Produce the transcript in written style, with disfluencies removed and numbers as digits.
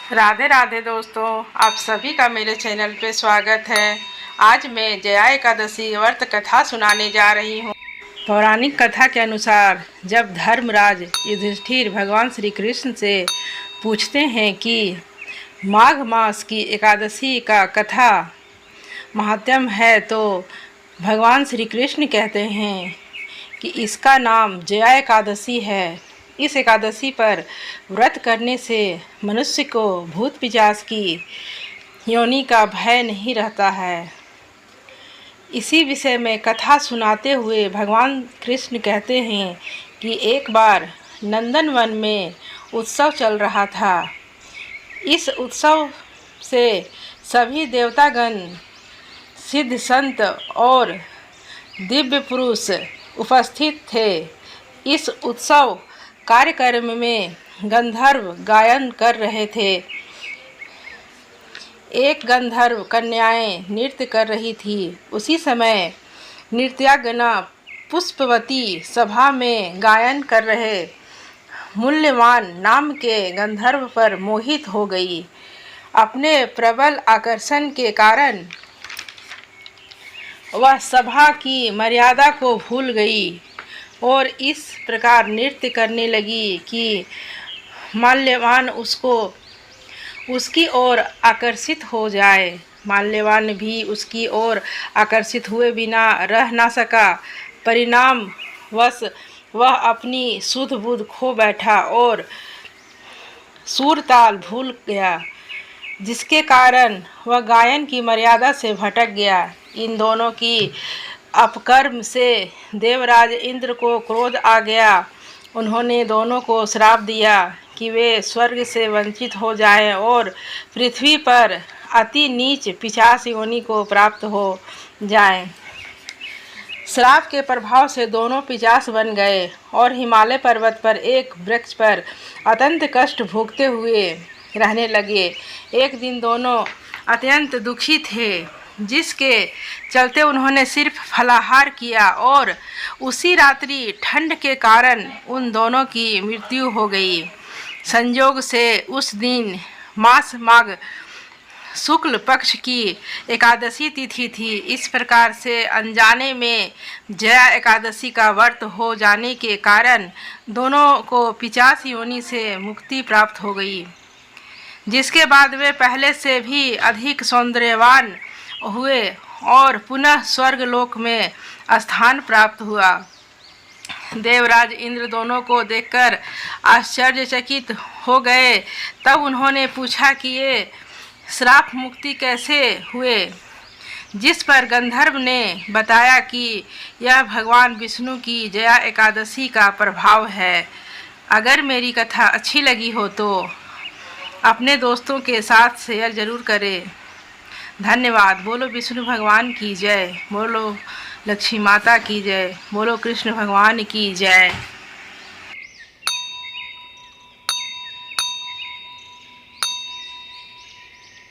राधे राधे दोस्तों, आप सभी का मेरे चैनल पे स्वागत है। आज मैं जया एकादशी व्रत कथा सुनाने जा रही हूँ। पौराणिक कथा के अनुसार जब धर्मराज युधिष्ठिर भगवान श्री कृष्ण से पूछते हैं कि माघ मास की एकादशी का कथा महात्म्य है, तो भगवान श्री कृष्ण कहते हैं कि इसका नाम जया एकादशी है। इस एकादशी पर व्रत करने से मनुष्य को भूत पिशाच की योनि का भय नहीं रहता है। इसी विषय में कथा सुनाते हुए भगवान कृष्ण कहते हैं कि एक बार नंदनवन में उत्सव चल रहा था। इस उत्सव से सभी देवतागण, सिद्ध संत और दिव्य पुरुष उपस्थित थे। इस उत्सव कार्यक्रम में गंधर्व गायन कर रहे थे। एक गंधर्व कन्याएं नृत्य कर रही थी। उसी समय नृत्यांगना पुष्पवती सभा में गायन कर रहे मूल्यवान नाम के गंधर्व पर मोहित हो गई। अपने प्रबल आकर्षण के कारण वह सभा की मर्यादा को भूल गई और इस प्रकार नृत्य करने लगी कि माल्यवान उसकी ओर आकर्षित हो जाए। माल्यवान भी उसकी ओर आकर्षित हुए बिना रह ना सका। परिणामवश वह अपनी सुध बुध खो बैठा और सुर ताल भूल गया, जिसके कारण वह गायन की मर्यादा से भटक गया। इन दोनों की अपकर्म से देवराज इंद्र को क्रोध आ गया। उन्होंने दोनों को श्राप दिया कि वे स्वर्ग से वंचित हो जाएं और पृथ्वी पर अति नीच पिशाच योनि को प्राप्त हो जाएं। श्राप के प्रभाव से दोनों पिशाच बन गए और हिमालय पर्वत पर एक वृक्ष पर अत्यंत कष्ट भोगते हुए रहने लगे। एक दिन दोनों अत्यंत दुखी थे, जिसके चलते उन्होंने सिर्फ फलाहार किया और उसी रात्रि ठंड के कारण उन दोनों की मृत्यु हो गई। संयोग से उस दिन मास माघ शुक्ल पक्ष की एकादशी तिथि थी। इस प्रकार से अनजाने में जया एकादशी का व्रत हो जाने के कारण दोनों को पिशाच योनि से मुक्ति प्राप्त हो गई, जिसके बाद वे पहले से भी अधिक सौंदर्यवान हुए और पुनः स्वर्गलोक में स्थान प्राप्त हुआ। देवराज इंद्र दोनों को देखकर आश्चर्यचकित हो गए। तब उन्होंने पूछा कि ये श्राप मुक्ति कैसे हुए, जिस पर गंधर्व ने बताया कि यह भगवान विष्णु की जया एकादशी का प्रभाव है। अगर मेरी कथा अच्छी लगी हो तो अपने दोस्तों के साथ शेयर ज़रूर करें। धन्यवाद। बोलो विष्णु भगवान की जय, बोलो लक्ष्मी माता की जय, बोलो कृष्ण भगवान की जय।